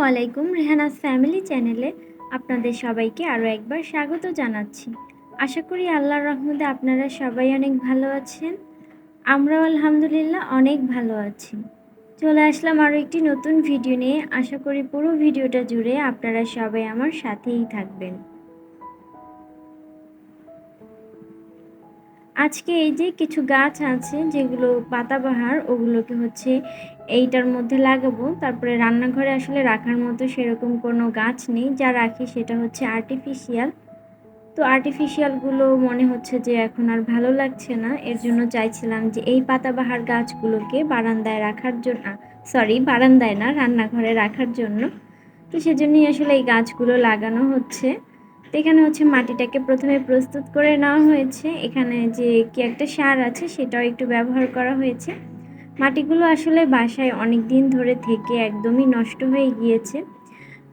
আলাইকুম, রেহানাস ফ্যামিলি চ্যানেলে আপনাদের সবাইকে আরও একবার স্বাগত জানাচ্ছি। আশা করি আল্লাহর রহমতে আপনারা সবাই অনেক ভালো আছেন। আমরাও আলহামদুলিল্লাহ অনেক ভালো আছি। চলে আসলাম আরও একটি নতুন ভিডিও নিয়ে। আশা করি পুরো ভিডিওটা জুড়ে আপনারা সবাই আমার সাথেই থাকবেন। আজকে এই যে কিছু গাছ আছে যেগুলো পাতাবাহার, ওগুলোকে এইটার মধ্যে লাগাবো। তারপরে রান্নাঘরে আসলে রাখার মতো সেরকম কোনো গাছ নেই, যা রাখি সেটা হচ্ছে আর্টিফিশিয়াল। তো আর্টিফিশিয়ালগুলো মনে হচ্ছে যে এখন আর ভালো লাগছে না, এর জন্য চাইছিলাম যে এই পাতাবাহার গাছগুলোকে বারান্দায় রাখার জন্য, বারান্দায় না, রান্নাঘরে রাখার জন্য। তো সেজন্যই আসলে এই গাছগুলো লাগানো হচ্ছে। তো এখানে মাটিটাকে প্রথমে প্রস্তুত করে নেওয়া হয়েছে। এখানে যে কি একটা সার আছে সেটাও একটু ব্যবহার করা হয়েছে। মাটিগুলো আসলে বাসায় অনেক দিন ধরে থেকে একদমই নষ্ট হয়ে গিয়েছে,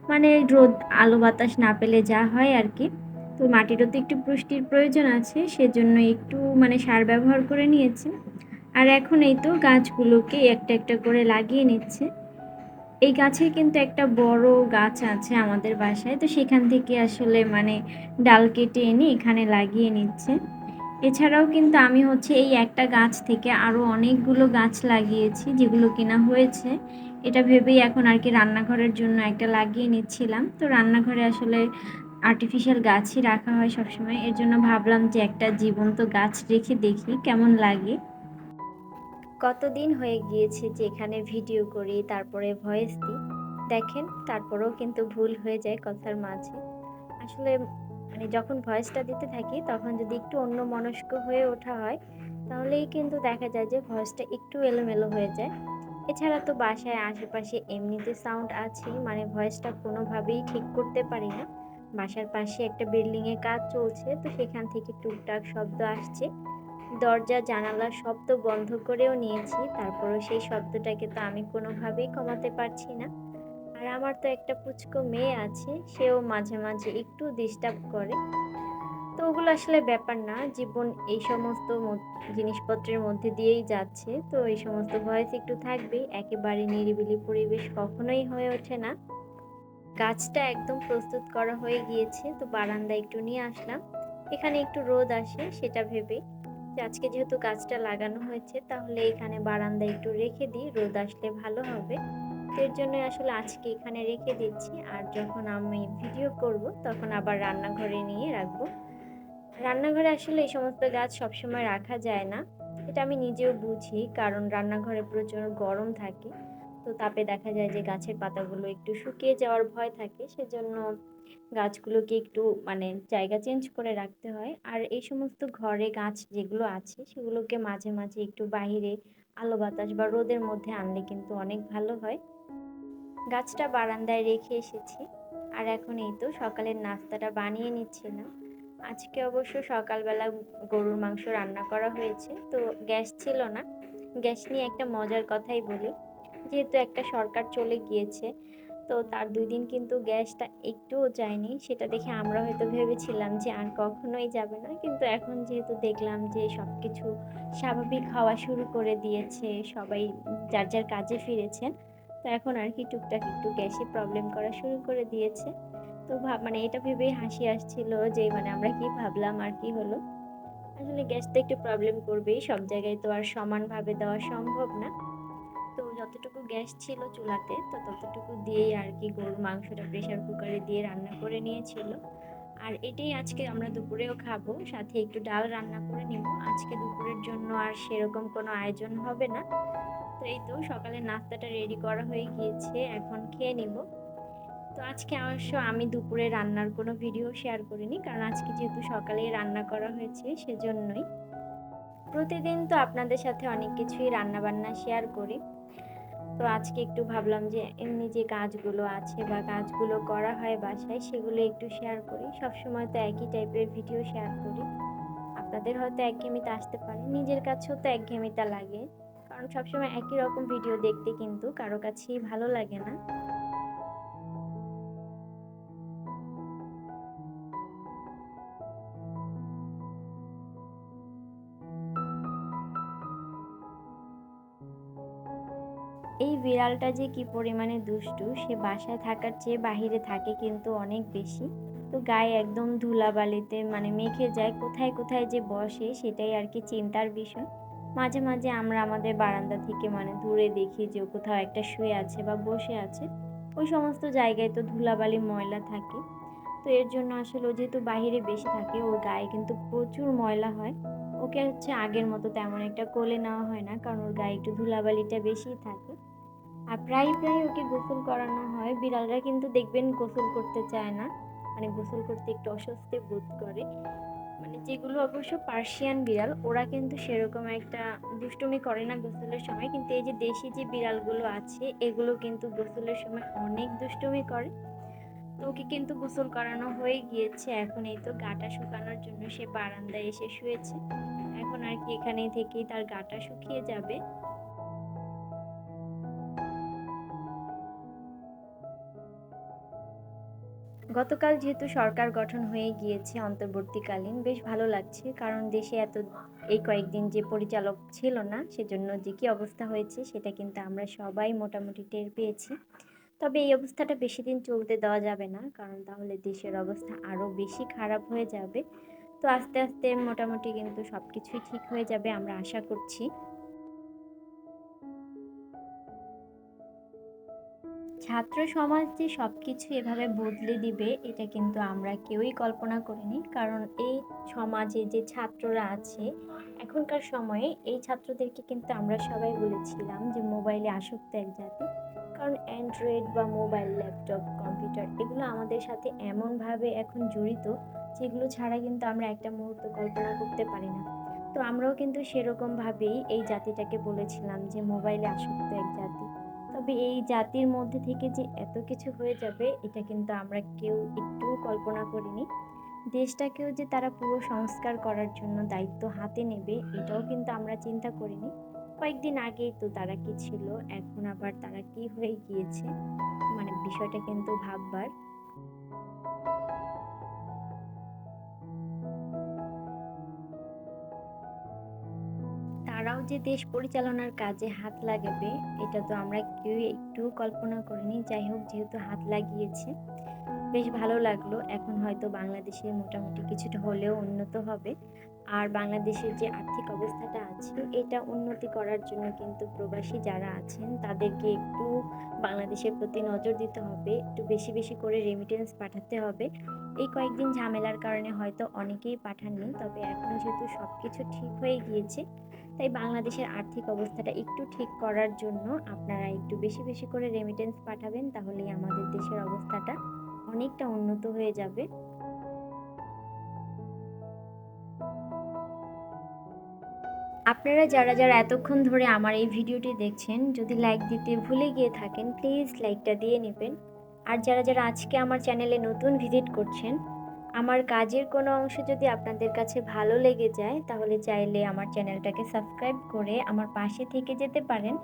মানে রোদ আলো বাতাস না পেলে যা হয় আর কি। তো মাটিরও তো একটু পুষ্টির প্রয়োজন আছে, সেজন্য একটু সার ব্যবহার করে নিয়েছি। আর এখন এই তো গাছগুলোকে একটা একটা করে লাগিয়ে নিচ্ছে। এই গাছের কিন্তু একটা বড় গাছ আছে আমাদের বাসায়, তো সেখান থেকে আসলে ডাল কেটে এনে এখানে লাগিয়ে নিচ্ছে। এছাড়াও কিন্তু আমি এই একটা গাছ থেকে আরও অনেকগুলো গাছ লাগিয়েছি, যেগুলো কিনা হয়েছে। এটা ভেবেই এখন আর কি রান্নাঘরের জন্য একটা লাগিয়ে নিচ্ছিলাম। তো রান্নাঘরে আসলে আর্টিফিশিয়াল গাছই রাখা হয় সবসময়, এর জন্য ভাবলাম যে একটা জীবন্ত গাছ রেখে দেখি কেমন লাগে। কতদিন হয়ে গিয়েছে যে এখানে ভিডিও করি, তারপরে ভয়েস দিই, দেখেন তারপরেও কিন্তু ভুল হয়ে যায় কথার মাঝে। আসলে যখন ভয়েসটা দিতে থাকি তখন যদি একটু অন্যমনস্ক হয়ে ওঠা হয়, তাহলেই কিন্তু দেখা যায় যে ভয়েসটা একটু এলোমেলো হয়ে যায়। এছাড়া তো বাসায় আশেপাশে এমনিতে সাউন্ড আছে, ভয়েসটা কোনোভাবেই ঠিক করতে পারি না। বাসার পাশে একটা বিল্ডিংয়ে কাজ চলছে, তো সেখান থেকে টুকটাক শব্দ আসছে। দরজা জানালার শব্দ বন্ধ করেও নিয়েছি, তারপরেও সেই শব্দটাকে তো আমি কোনোভাবেই কমাতে পারছি না। আর আমার তো একটা পুচকো মেয়ে আছে, সেও মাঝে মাঝে একটু ডিস্টার্ব করে। তো ওগুলো আসলে ব্যাপার না, জীবন এই সমস্ত জিনিসপত্রের মধ্যে দিয়েই যাচ্ছে। তো এই সমস্ত ভয়েস একটু থাকবেই, একেবারে নিরিবিলি পরিবেশ কখনোই হয়ে ওঠে না। গাছটা একদম প্রস্তুত করা হয়ে গিয়েছে, তো বারান্দায় একটু নিয়ে আসলাম, এখানে একটু রোদ আসে সেটা ভেবে যে আজকে যেহেতু গাছটা লাগানো হয়েছে, তাহলে এখানে বারান্দায় একটু রেখে দিই, রোদ আসলে ভালো হবে। এর জন্য আসলে আজকে এখানে রেখে দিচ্ছি, আর যখন আমি ভিডিও করব তখন আবার রান্নাঘরে নিয়ে রাখবো। রান্নাঘরে আসলে এই সমস্ত গাছ সবসময় রাখা যায় না, এটা আমি নিজেও বুঝি, কারণ রান্নাঘরে প্রচুর গরম থাকে। তো তাপে দেখা যায় যে গাছের পাতাগুলো একটু শুকিয়ে যাওয়ার ভয় থাকে, সেজন্য গাছগুলোকে একটু জায়গা চেঞ্জ করে রাখতে হয়। আর এই সমস্ত ঘরে গাছ যেগুলো আছে সেগুলোকে মাঝে মাঝে একটু বাইরে আলো বাতাস বা রোদের মধ্যে আনলে কিন্তু অনেক ভালো হয়। গাছটা বারান্দায় রেখে এসেছি, আর এখন এই তো সকালের নাস্তাটা বানিয়ে নিচ্ছিলাম। আজকে অবশ্য সকালবেলা গরুর মাংস রান্না করা হয়েছে, তো গ্যাস ছিল না। গ্যাস নিয়ে একটা মজার কথাই বলি, যেহেতু একটা সরকার চলে গিয়েছে, তো তার 2 দিন কিন্তু গ্যাসটা একটুও যায়নি। সেটা দেখে আমরা হয়তো ভেবেছিলাম যে আর কখনোই যাবে না, কিন্তু এখন যেহেতু দেখলাম যে সবকিছু স্বাভাবিক হওয়া শুরু করে দিয়েছে, সবাই যার যার কাজে ফিরেছেন, তো এখন আর কি টুকটাক একটু গ্যাসে প্রবলেম করা শুরু করে দিয়েছে। তো এটা ভেবেই হাসি আসছিল যে আমরা কি ভাবলাম আর কি হলো। আসলে গ্যাস তো একটু প্রবলেম করবেই, সব জায়গায় তো আর সমানভাবে দেওয়া সম্ভব না। তো যতটুকু গ্যাস ছিল চুলাতে, তো ততটুকু দিয়েই আর কি গরুর মাংসটা প্রেসার কুকারে দিয়ে রান্না করে নিয়েছিল। আর এটাই আজকে আমরা দুপুরেও খাবো, সাথে একটু ডাল রান্না করে নিব। আজকে দুপুরের জন্য আর সেরকম কোনো আয়োজন হবে না। তো এই তো সকালের নাস্তাটা রেডি করা হয়ে গিয়েছে, এখন খেয়ে নিব। তো আজকে অবশ্য আমি দুপুরে রান্নার কোনো ভিডিও শেয়ার করিনি, কারণ আজকে যেহেতু সকালেই রান্না করা হয়েছে সেজন্যই। প্রতিদিন তো আপনাদের সাথে অনেক কিছুই রান্না বান্না শেয়ার করি, তো আজকে একটু ভাবলাম যে এমনি যে কাজগুলো আছে বা কাজগুলো করা হয় বাসায় সেগুলো একটু শেয়ার করি। সবসময় তো একই টাইপের ভিডিও শেয়ার করি, আপনাদের হয়তো একঘেয়েমিতা আসতে পারে, নিজের কাছেও তো একঘেয়েমিতা লাগে, কারণ সবসময় একই রকম ভিডিও দেখতে কিন্তু কারো কাছেই ভালো লাগে না। এই বিড়ালটা যে কি পরিমাণে দুষ্টু, সে বাসায় থাকার চেয়ে বাহিরে থাকে কিন্তু অনেক বেশি। তো গায়ে একদম ধুলাবালিতে মানে মেখে যায়, কোথায় কোথায় যে বসে সেটাই আর কি চিন্তার বিষয়। মাঝে মাঝে আমরা আমাদের বারান্দা থেকে মানে দূরে দেখি যে ও কোথাও একটা শুয়ে আছে বা বসে আছে। ওই সমস্ত জায়গায় তো ধুলাবালি ময়লা থাকে। তো এর জন্য আসলে ও যেহেতু বাহিরে বেশি থাকে, ওর গায়ে কিন্তু প্রচুর ময়লা হয়। ওকে হচ্ছে আগের মতো তেমন একটা কোলে নেওয়া হয় না, কারণ ওর গায়ে একটু ধুলাবালিটা বেশিই থাকে। আর প্রায় প্রায় ওকে গোসল করানো হয়। বিড়ালরা কিন্তু দেখবেন গোসল করতে চায় না, মানে গোসল করতে একটু অস্বস্তি বোধ করে। মানে যেগুলো অবশ্য পার্সিয়ান বিড়াল, ওরা কিন্তু সেরকম একটা দুষ্টুমি করে না গোসলের সময়, কিন্তু এই যে দেশি যে বিড়ালগুলো আছে এগুলো কিন্তু গোসলের সময় অনেক দুষ্টুমি করে। তো ওকে কিন্তু গোসল করানো হয়ে গিয়েছে, এখন এই তো গাটা শুকানোর জন্য সে বারান্দায় এসে শুয়েছে। এখন আর কি এখানেই থেকেই তার গাটা শুকিয়ে যাবে। গতকাল যেহেতু সরকার গঠন হয়ে গিয়েছে অন্তর্বর্তীকালীন, বেশ ভালো লাগছে, কারণ দেশে এত এই কয়েকদিন যে পরিচালক ছিল না, সেজন্য যে কি অবস্থা হয়েছে সেটা কিন্তু আমরা সবাই মোটামুটি টের পেয়েছি। তবে এই অবস্থাটা বেশি দিন চলতে দেওয়া যাবে না, কারণ তাহলে দেশের অবস্থা আরো বেশি খারাপ হয়ে যাবে। তো আস্তে আস্তে মোটামুটি কিন্তু সবকিছুই ঠিক হয়ে যাবে আমরা আশা করছি। ছাত্র সমাজ যে সবকিছু এভাবে বদলে দিবে এটা কিন্তু আমরা কেউই কল্পনা করিনি, কারণ এই সমাজে যে ছাত্ররা আছে এখনকার সময়ে, এই ছাত্রদেরকে কিন্তু আমরা সবাই বলেছিলাম যে মোবাইলে আসক্ত এক জাতি। কারণ অ্যান্ড্রয়েড বা মোবাইল, ল্যাপটপ, কম্পিউটার এগুলো আমাদের সাথে এমনভাবে এখন জড়িত, যেগুলো ছাড়া কিন্তু আমরা একটা মুহূর্ত কল্পনা করতে পারি না। তো আমরাও কিন্তু সেরকম ভাবেই এই জাতিটাকে বলেছিলাম যে মোবাইলে আসক্ত এক জাতি। তবে এই জাতির মধ্যে থেকে যে এত কিছু হয়ে যাবে এটা কিন্তু আমরা কেউ একটুও কল্পনা করিনি। দেশটাকেও যে তারা পুরো সংস্কার করার জন্য দায়িত্ব হাতে নেবে এটাও কিন্তু আমরা চিন্তা করিনি। কয়েকদিন আগেই তো তারা কি ছিল, এখন আবার তারা কি হয়ে গিয়েছে, মানে বিষয়টা কিন্তু ভাববার। তারাও যে দেশ পরিচালনার কাজে হাত লাগাবে এটা তো আমরা কেউ একটু কল্পনা করিনি। যাই হোক, যেহেতু হাত লাগিয়েছে বেশ ভালো লাগলো। এখন হয়তো বাংলাদেশের মোটামুটি কিছুটা হলেও উন্নত হবে। আর বাংলাদেশের যে আর্থিক অবস্থাটা আছে এটা উন্নতি করার জন্য কিন্তু প্রবাসী যারা আছেন তাদেরকে একটু বাংলাদেশের প্রতি নজর দিতে হবে, একটু বেশি বেশি করে রেমিটেন্স পাঠাতে হবে। এই কয়েকদিন ঝামেলার কারণে হয়তো অনেকেই পাঠাননি, তবে এখন যেহেতু সব কিছু ঠিক হয়ে গিয়েছে, তাই বাংলাদেশের আর্থিক অবস্থাটা একটু ঠিক করার জন্য আপনারা একটু বেশি বেশি করে রেমিটেন্স পাঠাবেন, তাহলেই আমাদের দেশের অবস্থাটা অনেকটা উন্নত হয়ে যাবে। আপনারা যারা যারা এতক্ষণ ধরে আমার এই ভিডিওটি দেখছেন, যদি লাইক দিতে ভুলে গিয়ে থাকেন প্লিজ লাইকটা দিয়ে নেবেন। আর যারা যারা আজকে আমার চ্যানেলে নতুন ভিজিট করছেন, আমার কাজের কোনো অংশ যদি আপনাদের কাছে ভালো লেগে যায় তাহলে চাইলে আমার চ্যানেলটাকে সাবস্ক্রাইব করে আমার পাশে থেকে যেতে পারেন।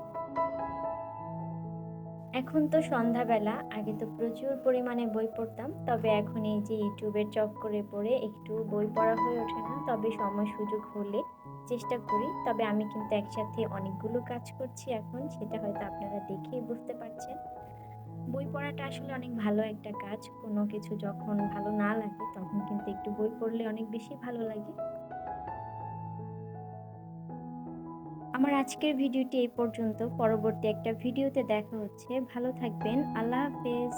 এখন তো সন্ধ্যাবেলা, আগে তো প্রচুর পরিমাণে বই পড়তাম, তবে এখন এই যে ইউটিউবের চক্করে পড়ে একটু বই পড়া হয়ে ওঠে না। তবে সময় সুযোগ হলে চেষ্টা করি। তবে আমি কিন্তু একসাথে অনেকগুলো কাজ করছি এখন, সেটা হয়তো আপনারা দেখেই বুঝতে পারছেন। বই পড়াটা আসলে অনেক ভালো একটা কাজ। কোনো কিছু যখন ভালো না লাগে তখন কিন্তু একটু বই পড়লে অনেক বেশি ভালো লাগে। আমার আজকের ভিডিওটি এই পর্যন্ত। পরবর্তী একটা ভিডিওতে দেখা হচ্ছে। ভালো থাকবেন। আল্লাহ হাফেজ।